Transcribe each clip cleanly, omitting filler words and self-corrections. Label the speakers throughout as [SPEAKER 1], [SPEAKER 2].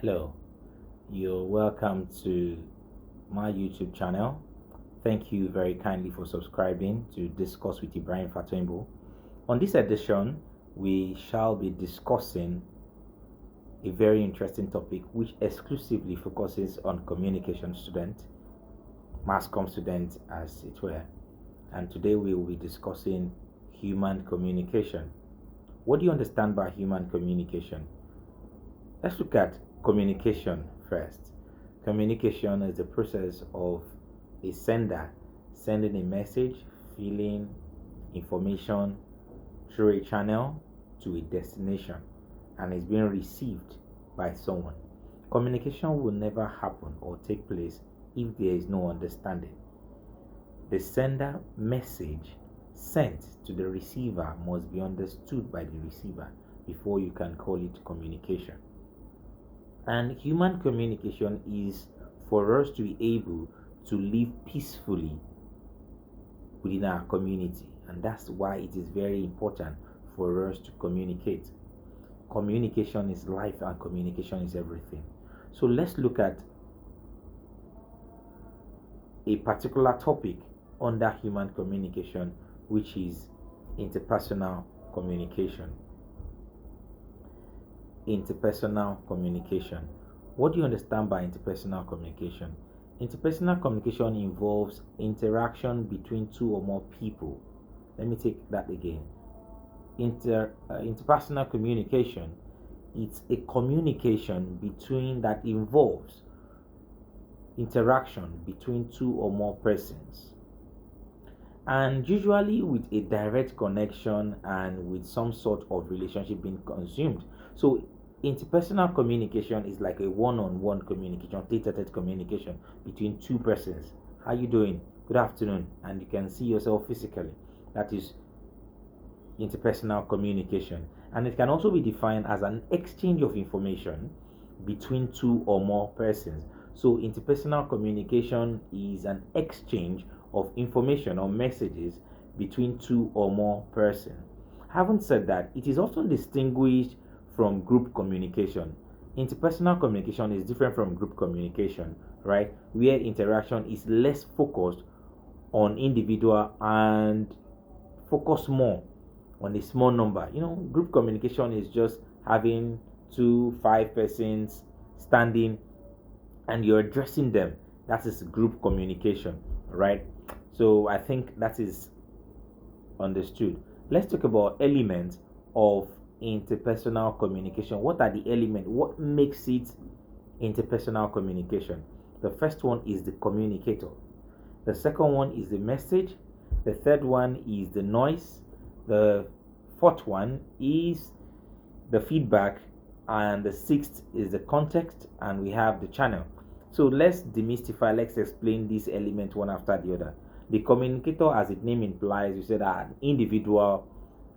[SPEAKER 1] Hello, you're welcome to my YouTube channel. Thank you very kindly for subscribing to Discuss with Ibrahim Fatimbo. On this edition, we shall be discussing a very interesting topic which exclusively focuses on communication students, mass comm students as it were. And today we will be discussing human communication. What do you understand by human communication? Let's look at communication first. Communication is the process of a sender sending a message, feeling, information through a channel to a destination and is being received by someone. Communication will never happen or take place if there is no understanding. The sender message sent to the receiver must be understood by the receiver before you can call it communication. And human communication is for us to be able to live peacefully within our community. And that's why it is very important for us to communicate. Communication is life and communication is everything. So let's look at a particular topic under human communication, which is interpersonal communication. Interpersonal communication. What do you understand by interpersonal communication? Interpersonal communication involves interaction between two or more people. Let me take that again. Interpersonal communication, it's a communication between that involves interaction between two or more persons, and usually with a direct connection and with some sort of relationship being consumed. So interpersonal communication is like a one-on-one communication, tete-a-tete communication between two persons. How you doing? Good afternoon. And you can see yourself physically. That is interpersonal communication. And it can also be defined as an exchange of information between two or more persons. So interpersonal communication is an exchange of information or messages between two or more persons. Having said that, it is often distinguished from group communication. Interpersonal communication is different from group communication, right? Where interaction is less focused on individual and focus more on a small number. Group communication is just having 5 persons standing and you're addressing them. That is group communication, right? So I think that is understood. Let's talk about elements of interpersonal communication. What are the elements? What makes it interpersonal communication? The first one is the communicator. The second one is the message. The third one is the noise. The fourth one is the feedback. And the sixth is the context. And we have the channel. So let's demystify, let's explain these elements one after the other. The communicator, as its name implies, you said an individual,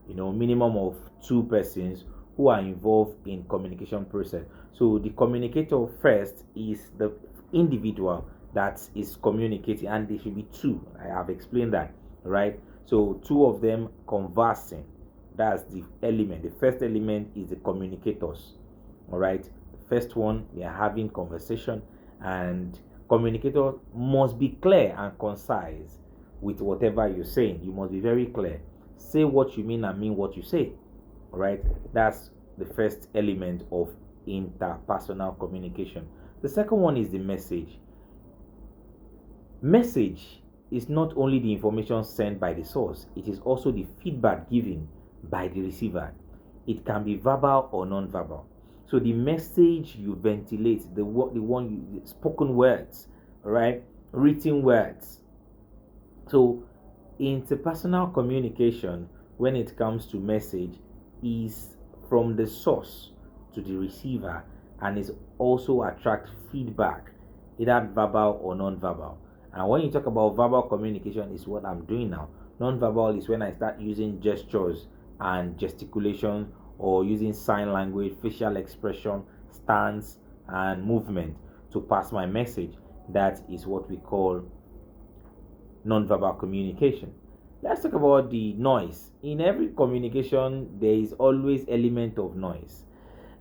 [SPEAKER 1] minimum of two persons who are involved in communication process. So the communicator first is the individual that is communicating, and there should be two. I have explained that, right? So two of them conversing. That's the element. The first element is the communicators. All right. The first one, they are having conversation, and communicator must be clear and concise with whatever you're saying. You must be very clear. Say what you mean and mean what you say. All right. That's the first element of interpersonal communication. The second one is the message. Message is not only the information sent by the source, it is also the feedback given by the receiver. It can be verbal or non-verbal. So the message you ventilate, the one you spoken words, right, written words. So interpersonal communication, when it comes to message, is from the source to the receiver, and is also attract feedback, either verbal or non-verbal. And when you talk about verbal communication, is what I'm doing now. Non-verbal is when I start using gestures and gesticulation, or using sign language, facial expression, stance, and movement to pass my message. That is what we call non-verbal communication. Let's talk about the noise. In every communication, there is always element of noise.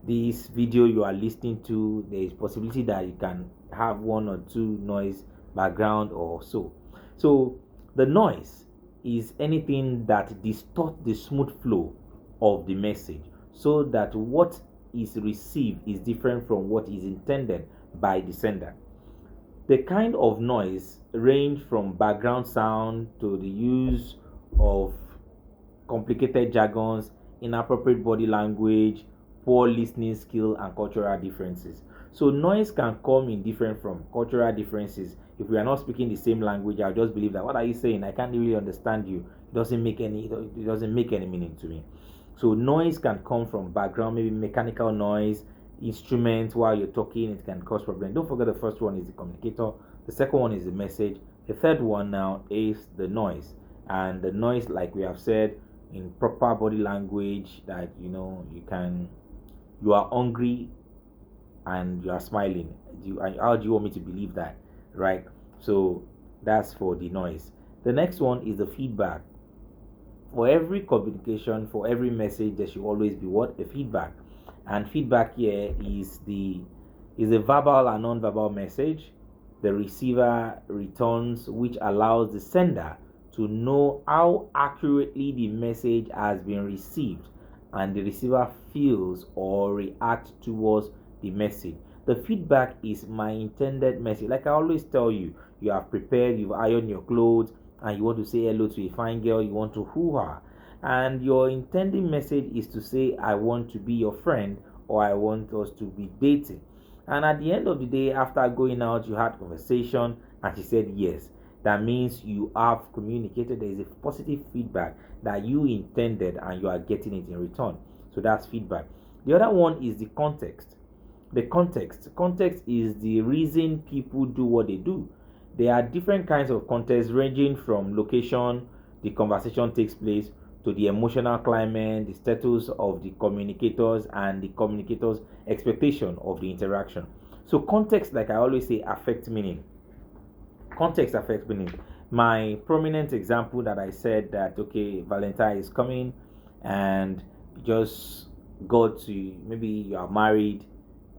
[SPEAKER 1] this video you are listening to, there is possibility that you can have one or two noise background or so. So the noise is anything that distorts the smooth flow of the message, so that what is received is different from what is intended by the sender. The kind of noise range from background sound to the use of complicated jargons, inappropriate body language, poor listening skill, and cultural differences. So noise can come in different from cultural differences. If we are not speaking the same language, I'll just believe that what are you saying? I can't really understand you. It doesn't make any meaning to me. So noise can come from background, maybe mechanical noise, instruments while you're talking, it can cause problem. Don't forget the first one is the communicator, the second one is the message, the third one now is the noise. And the noise, like we have said, in proper body language, that you are hungry and you are smiling. How do you want me to believe that, right? So that's for the noise. The next one is the feedback. For every communication, for every message, there should always be what? A feedback. And feedback here is a verbal and non-verbal message the receiver returns, which allows the sender to know how accurately the message has been received, and the receiver feels or reacts towards the message. The feedback is my intended message. Like I always tell you, you have prepared, you've ironed your clothes, and you want to say hello to a fine girl, you want to hoo her. And your intended message is to say, I want to be your friend, or I want us to be dating. And at the end of the day, after going out, you had conversation, and she said yes. That means you have communicated. There is a positive feedback that you intended, and you are getting it in return. So that's feedback. The other one is the context. The context is the reason people do what they do. There are different kinds of context, ranging from location the conversation takes place, to the emotional climate, the status of the communicators, and the communicators expectation of the interaction. So context, like I always say, affects meaning. Context affects meaning. My prominent example that I said, that okay, Valentine is coming, and you just go to, maybe you are married,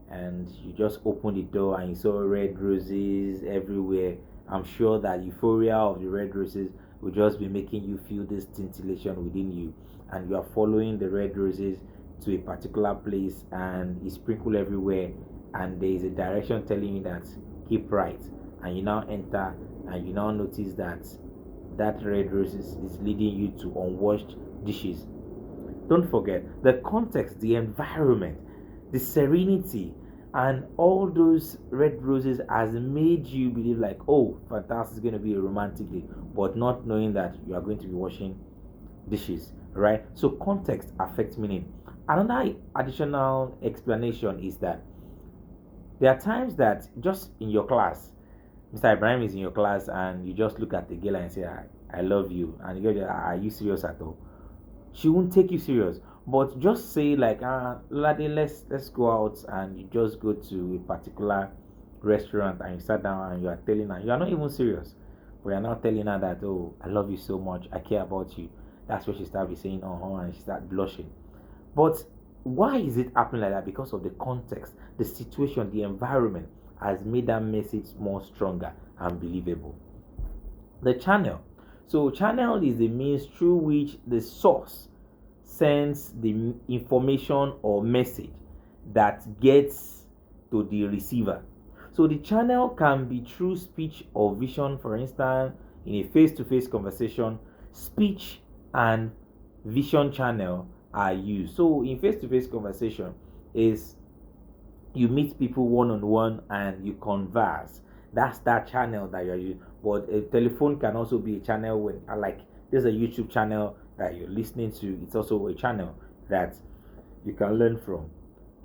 [SPEAKER 1] and you just open the door and you saw red roses everywhere. I'm sure that euphoria of the red roses will just be making you feel this scintillation within you, and you are following the red roses to a particular place, and it's sprinkled everywhere, and there is a direction telling you that keep right, and you now enter, and you now notice that that red roses is leading you to unwashed dishes. Don't forget the context, the environment, the serenity, and all those red roses has made you believe like, oh, fantastic, it's going to be a romantic day, but not knowing that you are going to be washing dishes, right? So context affects meaning. Another additional explanation is that there are times that just in your class, Mr. Ibrahim is in your class, and you just look at the girl and say, I love you, and the girl, are you serious at all? She won't take you serious. But just say like, Lade, let's go out, and you just go to a particular restaurant, and you sat down and you are telling her, you are not even serious, but you are not telling her that, oh, I love you so much, I care about you. That's what she start be saying, and she start blushing. But why is it happening like that? Because of the context, the situation, the environment has made that message more stronger and believable. The channel. So channel is the means through which the source sends the information or message that gets to the receiver. So the channel can be through speech or vision. For instance, in a face-to-face conversation, speech and vision channel are used. So in face-to-face conversation is you meet people one-on-one and you converse. That's that channel that you're using. But a telephone can also be a channel. When like there's a YouTube channel that you're listening to, it's also a channel that you can learn from.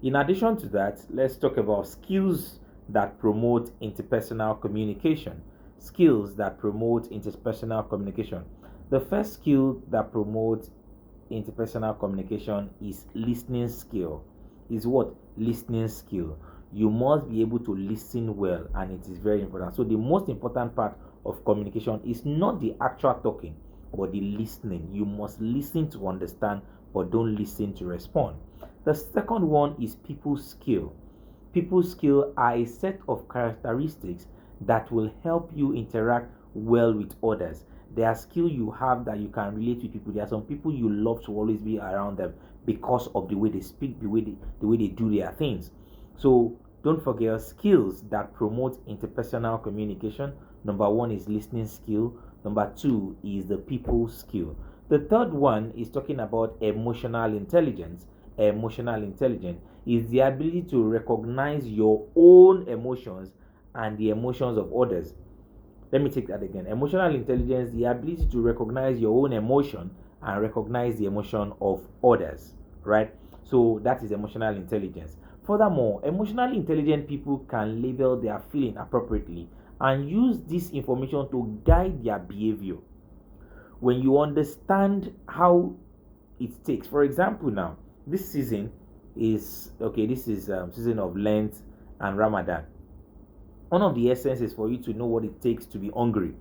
[SPEAKER 1] In addition to that, let's talk about skills that promote interpersonal communication. Skills that promote interpersonal communication. The first skill that promotes interpersonal communication is listening skill. Is what? Listening skill. You must be able to listen well, and it is very important. So the most important part of communication is not the actual talking, but the listening. You must listen to understand, but don't listen to respond. The second one is people skill. People skill are a set of characteristics that will help you interact well with others. There are skill you have that you can relate with people. There are some people you love to always be around them because of the way they speak, the way they do their things. So don't forget skills that promote interpersonal communication. Number one is listening skill. Number two is the people skill. The third one is talking about emotional intelligence. Emotional intelligence is the ability to recognize your own emotions and the emotions of others. Let me take that again. Emotional intelligence, the ability to recognize your own emotion and recognize the emotion of others, right? So that is emotional intelligence. Furthermore, emotionally intelligent people can label their feeling appropriately and use this information to guide their behavior. When you understand how it takes, for example, now this season is okay. This is season of Lent and Ramadan. One of the essences for you to know what it takes to be hungry.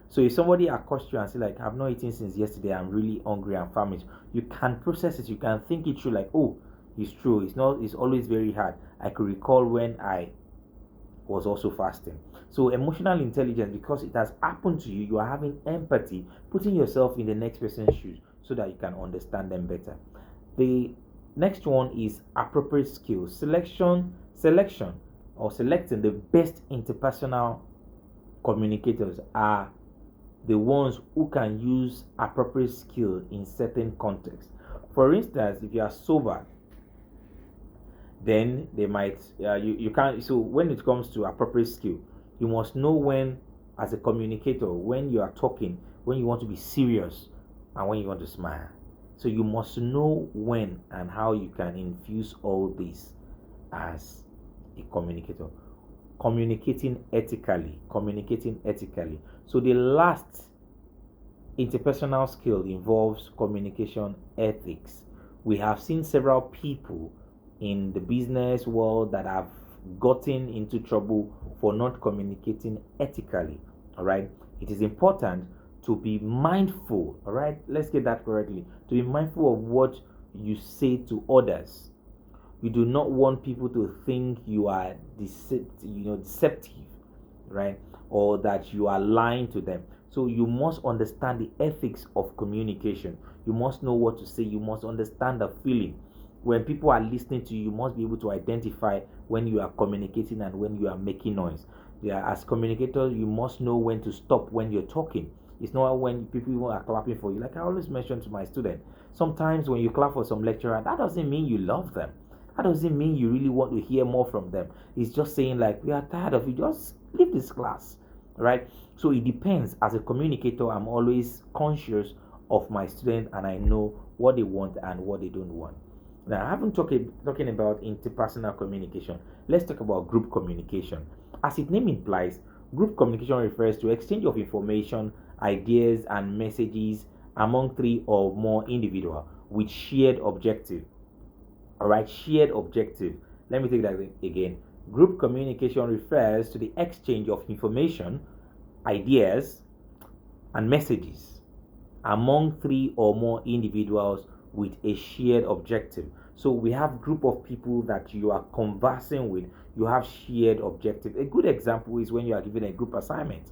[SPEAKER 1] So if somebody accosts you and say like, I've not eaten since yesterday, I'm really hungry and famished, you can process it, you can think it through like, oh, it's true, it's always very hard. I could recall when I was also fasting. So emotional intelligence, because it has happened to you, you are having empathy, putting yourself in the next person's shoes so that you can understand them better. The next one is appropriate skills. Selection or selecting the best interpersonal communicators are the ones who can use appropriate skill in certain contexts. For instance, if you are sober, then they might you can't. So when it comes to appropriate skill, you must know when, as a communicator, when you are talking, when you want to be serious and when you want to smile. So you must know when and how you can infuse all this as a communicator. Communicating ethically. So the last interpersonal skill involves communication ethics. We have seen several people in the business world that have gotten into trouble for not communicating ethically. All right, it is important to be mindful. All right, let's get that correctly. To be mindful of what you say to others. You do not want people to think you are deceptive, right? Or that you are lying to them. So you must understand the ethics of communication. You must know what to say. You must understand the feeling. When people are listening to you, you must be able to identify when you are communicating and when you are making noise. Yeah, as communicators, you must know when to stop when you're talking. It's not when people even are clapping for you. Like I always mention to my student, sometimes when you clap for some lecturer, that doesn't mean you love them. That doesn't mean you really want to hear more from them. It's just saying like, we are tired of you. Just leave this class, right? So it depends. As a communicator, I'm always conscious of my student and I know what they want and what they don't want. Now, I haven't talking about interpersonal communication. Let's talk about group communication. As its name implies, group communication refers to exchange of information, ideas, and messages among three or more individuals with shared objective. All right, shared objective. Let me take that again. Group communication refers to the exchange of information, ideas, and messages among three or more individuals with a shared objective. So we have group of people that you are conversing with, you have shared objective. A good example is when you are given a group assignment.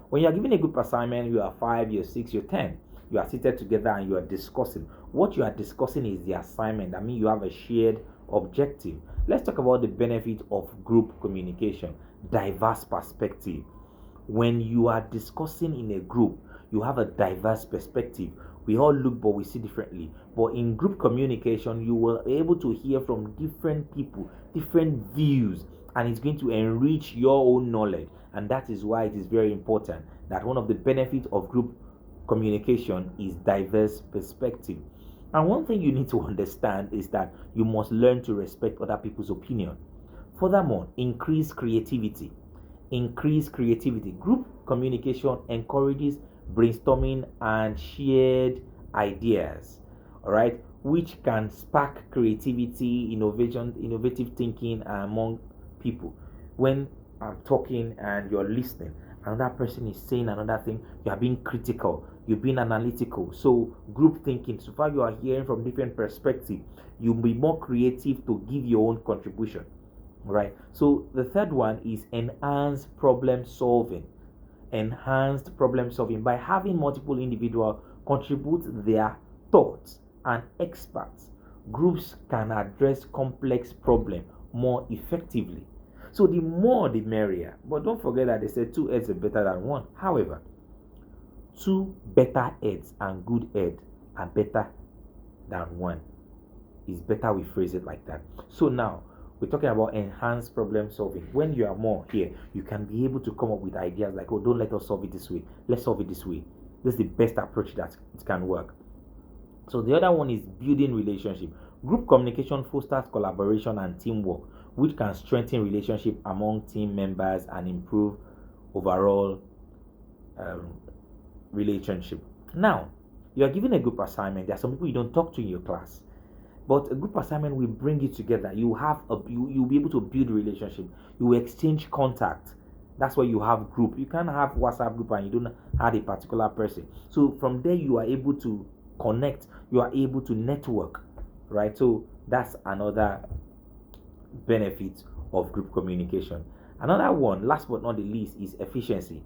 [SPEAKER 1] When you are given a group assignment, you are 5, you're 6, you're 10. You are seated together and you are discussing. What you are discussing is the assignment. I mean, you have a shared objective. Let's talk about the benefit of group communication. Diverse perspective. When you are discussing in a group, you have a diverse perspective. We all look, but we see differently. But in group communication, you will be able to hear from different people, different views, and it's going to enrich your own knowledge. And that is why it is very important that one of the benefits of group communication is diverse perspective. And one thing you need to understand is that you must learn to respect other people's opinion. Furthermore, increase creativity. Group communication encourages brainstorming and shared ideas, all right, which can spark creativity, innovative thinking among people. When I'm talking and you're listening another person is saying another thing, you are being critical, you're being analytical. So group thinking, so far you are hearing from different perspectives, you'll be more creative to give your own contribution, right? So the third one is enhanced problem solving. Enhanced problem solving, by having multiple individuals contribute their thoughts and experts, groups can address complex problems more effectively. So the more the merrier. But don't forget that they said two heads are better than one. However, two better heads and good head are better than one. It's better we phrase it like that. So now we're talking about enhanced problem solving. When you are more here, you can be able to come up with ideas like, oh, don't let us solve it this way. Let's solve it this way. This is the best approach that it can work. So the other one is building relationship. Group communication fosters collaboration and teamwork, which can strengthen relationship among team members and improve overall um, relationship. Now, you are given a group assignment. There are some people you don't talk to in your class, but a group assignment will bring you together. You'll be able to build relationship. You will exchange contact. That's why you have group. You can't have WhatsApp group and you don't have a particular person. So from there you are able to connect. You are able to network, right? So that's another benefit of group communication. Another one, last but not the least, is efficiency.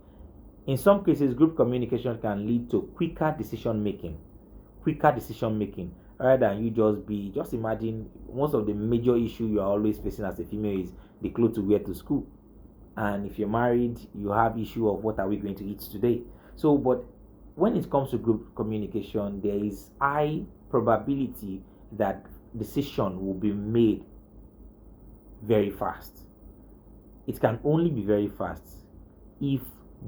[SPEAKER 1] In some cases, group communication can lead to quicker decision making. Quicker decision making rather than you just imagine most of the major issue you are always facing as a female is the clothes to wear to school. And if you're married, you have issue of what are we going to eat today. So, but when it comes to group communication, there is high probability that decision will be made very fast. It can only be very fast if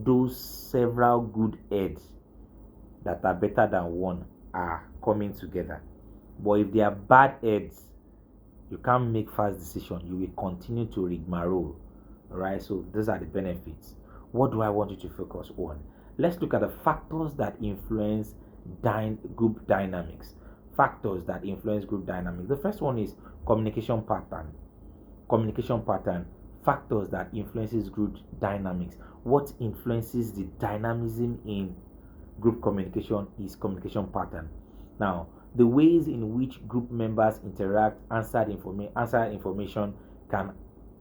[SPEAKER 1] those several good heads that are better than one are coming together. But if they are bad heads, you can't make fast decision. You will continue to rigmarole. Right? So these are the benefits. What do I want you to focus on? Let's look at the factors that influence group dynamics. Factors that influence group dynamics. The first one is communication pattern. Communication pattern. Factors that influences group dynamics. What influences the dynamism in group communication is communication pattern. Now, the ways in which group members interact, answer information can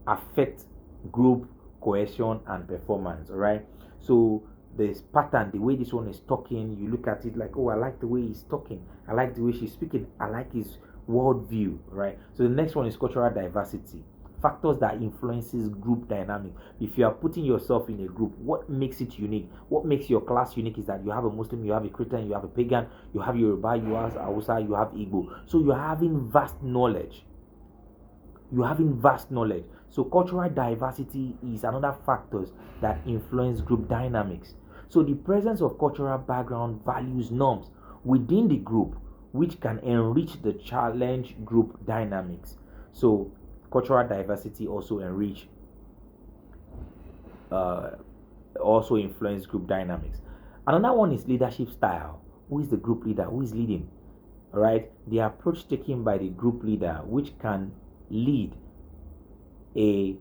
[SPEAKER 1] affect group cohesion and performance. All right. So this pattern, the way this one is talking, you look at it like, oh, I like the way he's talking. I like the way she's speaking. I like his worldview. Right. So the next one is cultural diversity. Factors that influences group dynamic. If you are putting yourself in a group, what makes it unique? What makes your class unique is that you have a Muslim, you have a Christian, you have a pagan, you have Yoruba, you have Hausa, you have Igbo. So you're having vast knowledge. You're having vast knowledge. So cultural diversity is another factors that influence group dynamics. So the presence of cultural background, values, norms within the group, which can enrich the challenge group dynamics. So cultural diversity also also influence group dynamics. Another one is leadership style. Who is the group leader? Who is leading? All right, the approach taken by the group leader, which can lead a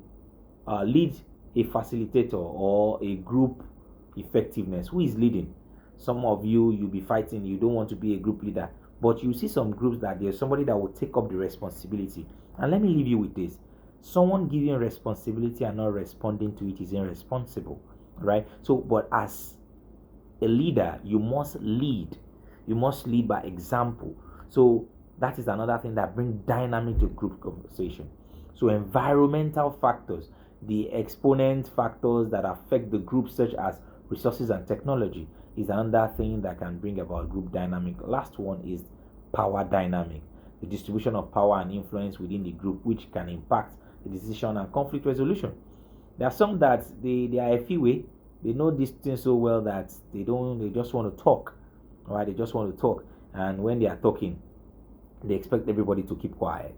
[SPEAKER 1] facilitator or a group effectiveness. Who is leading? Some of you'll be fighting, you don't want to be a group leader, but you see some groups that there's somebody that will take up the responsibility. And let me leave you with this: someone giving responsibility and not responding to it is irresponsible, right? So but as a leader, you must lead by example. So that is another thing that brings dynamic to group conversation. So environmental factors, the exponent factors that affect the group, such as resources and technology, is another thing that can bring about group dynamic. Last one is power dynamic, the distribution of power and influence within the group, which can impact the decision and conflict resolution. There are some that they are a few way, they know this thing so well that they just want to talk. All right, they just want to talk, and when they are talking, they expect everybody to keep quiet.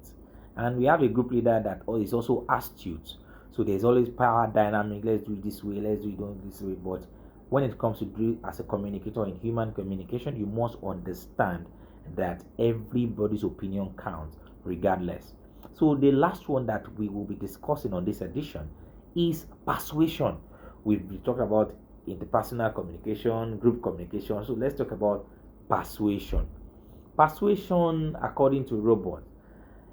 [SPEAKER 1] And we have a group leader that is also astute. So there's always power dynamic. Let's do it this way. Let's do it this way. But when it comes to do as a communicator in human communication, you must understand that everybody's opinion counts regardless. So the last one that we will be discussing on this edition is persuasion. We've talked about interpersonal communication, group communication. So let's talk about persuasion. Persuasion, according to Robert,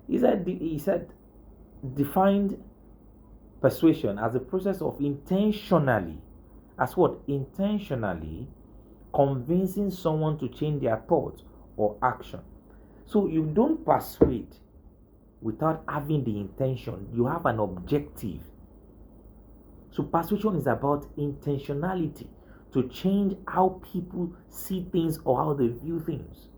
[SPEAKER 1] he said defined persuasion as a process of intentionally, as what? Intentionally convincing someone to change their thoughts or action. So you don't persuade without having the intention. You have an objective. So persuasion is about intentionality to change how people see things or how they view things.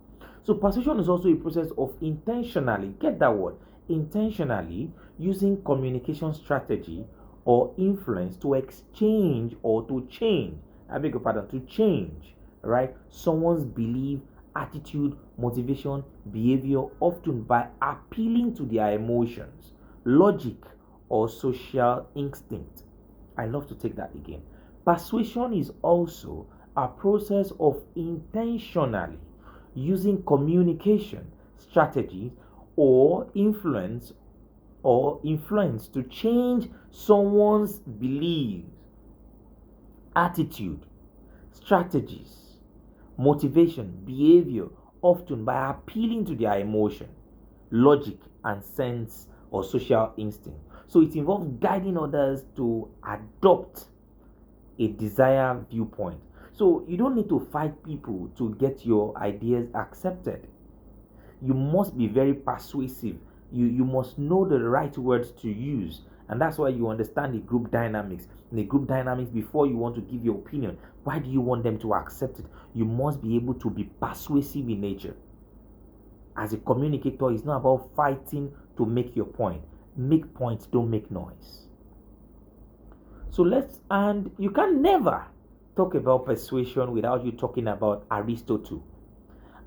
[SPEAKER 1] So persuasion is also a process of intentionally, get that word, intentionally using communication strategy or influence to exchange or to change, I beg your pardon, to change, right? Someone's belief, attitude, motivation, behavior, often by appealing to their emotions, logic, or social instinct. I love to take that again. Persuasion is also a process of intentionally using communication strategies or influence to change someone's beliefs, attitude, strategies, motivation, behavior, often by appealing to their emotion, logic, and sense or social instinct. So it involves guiding others to adopt a desired viewpoint. So you don't need to fight people to get your ideas accepted. You must be very persuasive. You must know the right words to use. And that's why you understand the group dynamics. In the group dynamics, before you want to give your opinion, why do you want them to accept it? You must be able to be persuasive in nature. As a communicator, it's not about fighting to make your point. Make points, don't make noise. And you can never talk about persuasion without you talking about Aristotle.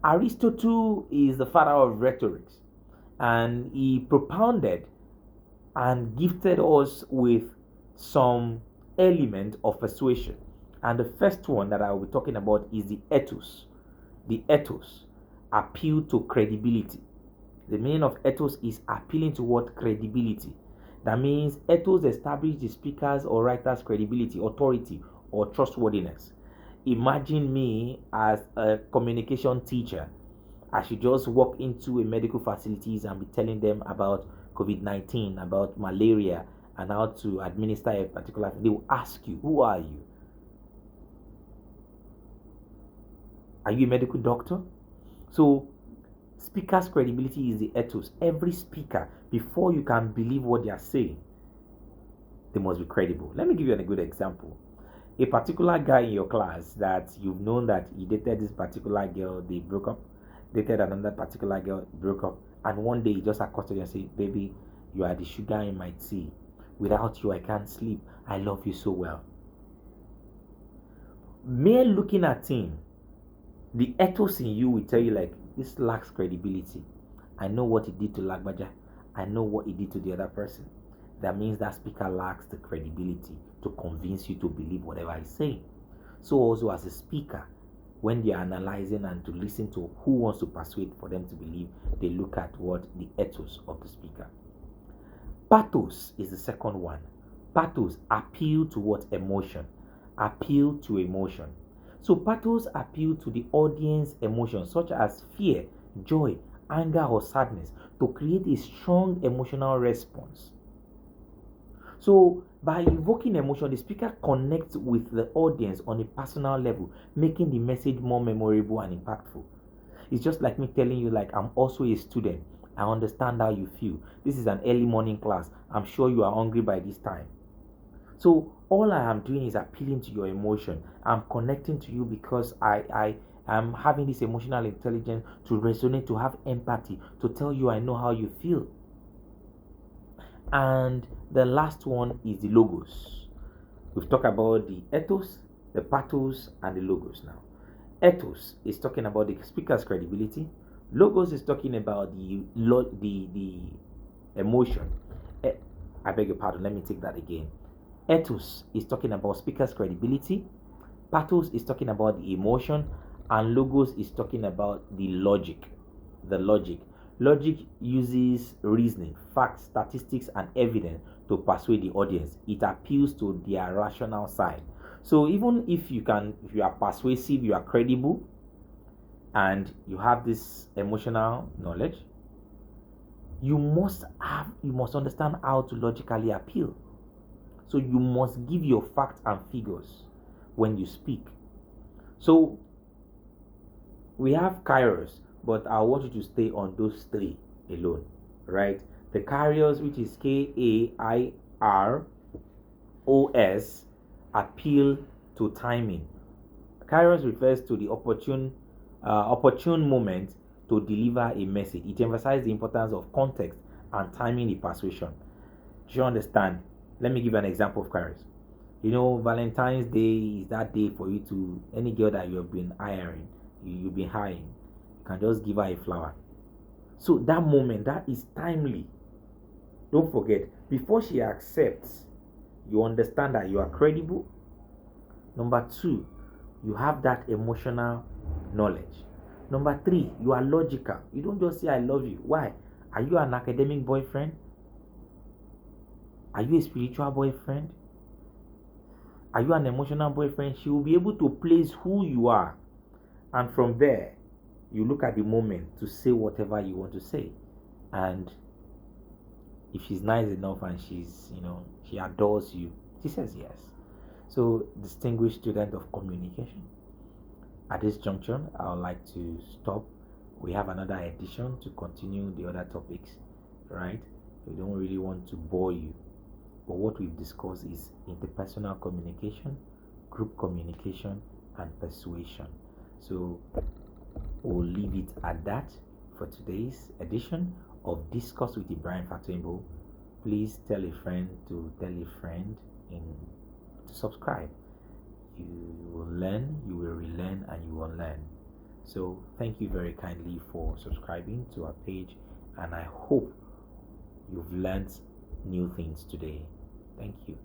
[SPEAKER 1] Aristotle is the father of rhetoric, and he propounded and gifted us with some element of persuasion. And the first one that I will be talking about is the ethos. The ethos, appeal to credibility. The meaning of ethos is appealing to what? Credibility. That means ethos establish the speaker's or writer's credibility, authority, or trustworthiness. Imagine me as a communication teacher. I should just walk into a medical facilities and be telling them about COVID-19, about malaria, and how to administer a particular. They will ask you, who are you? Are you a medical doctor? So speaker's credibility is the ethos. Every speaker, before you can believe what they are saying, they must be credible. Let me give you a good example. A particular guy in your class that you've known that he dated this particular girl, they broke up, dated another particular girl, broke up, and one day he just accosted you and said, baby, you are the sugar in my tea. Without you, I can't sleep. I love you so well. Mere looking at him, the ethos in you will tell you, like, this lacks credibility. I know what he did to Lagbaja. I know what he did to the other person. That means that speaker lacks the credibility to convince you to believe whatever he's saying. So also as a speaker, when they are analyzing and to listen to who wants to persuade for them to believe, they look at what the ethos of the speaker. Pathos is the second one. Pathos, appeal to what? Emotion. Appeal to emotion. So pathos appeal to the audience emotions such as fear, joy, anger, or sadness to create a strong emotional response. So by invoking emotion, the speaker connects with the audience on a personal level, making the message more memorable and impactful. It's just like me telling you, like, I'm also a student. I understand how you feel. This is an early morning class. I'm sure you are hungry by this time. So all I am doing is appealing to your emotion. I'm connecting to you because I am having this emotional intelligence to resonate, to have empathy, to tell you I know how you feel. And the last one is the logos. We've talked about the ethos, the pathos, and the logos now. Ethos is talking about the speaker's credibility. Logos is talking about the emotion. I beg your pardon, let me take that again. Ethos is talking about speaker's credibility. Pathos is talking about the emotion. And logos is talking about the logic. The logic. Logic uses reasoning, facts, statistics, and evidence to persuade the audience. It appeals to their rational side. So even if you are persuasive, you are credible, and you have this emotional knowledge, you must understand how to logically appeal. So you must give your facts and figures when you speak. So we have kairos, but I want you to stay on those three alone, right? The kairos, which is KAIROS, appeal to timing. Kairos refers to the opportune moment to deliver a message. It emphasizes the importance of context and timing the persuasion. Do you understand? Let me give you an example of Kairos. Valentine's Day is that day for you to any girl that you have been hiring, you've been hiring, you can just give her a flower. So that moment, that is timely. Don't forget, before she accepts, you understand that you are credible. Number two, you have that emotional knowledge. Number three, you are logical. You don't just say I love you. Why? Are you an academic boyfriend? Are you a spiritual boyfriend? Are you an emotional boyfriend? She will be able to place who you are. And from there, you look at the moment to say whatever you want to say. And if she's nice enough and she adores you, she says yes. So, distinguished student of communication, at this junction, I would like to stop. We have another edition to continue the other topics, right? We don't really want to bore you, but what we've discussed is interpersonal communication, group communication, and persuasion. So, we'll leave it at that for today's edition of Discuss with Ibrahim Fatimbo. Please tell a friend to tell a friend to subscribe. You will learn, you will relearn, and you will learn. So thank you very kindly for subscribing to our page, and I hope you've learned new things today. Thank you.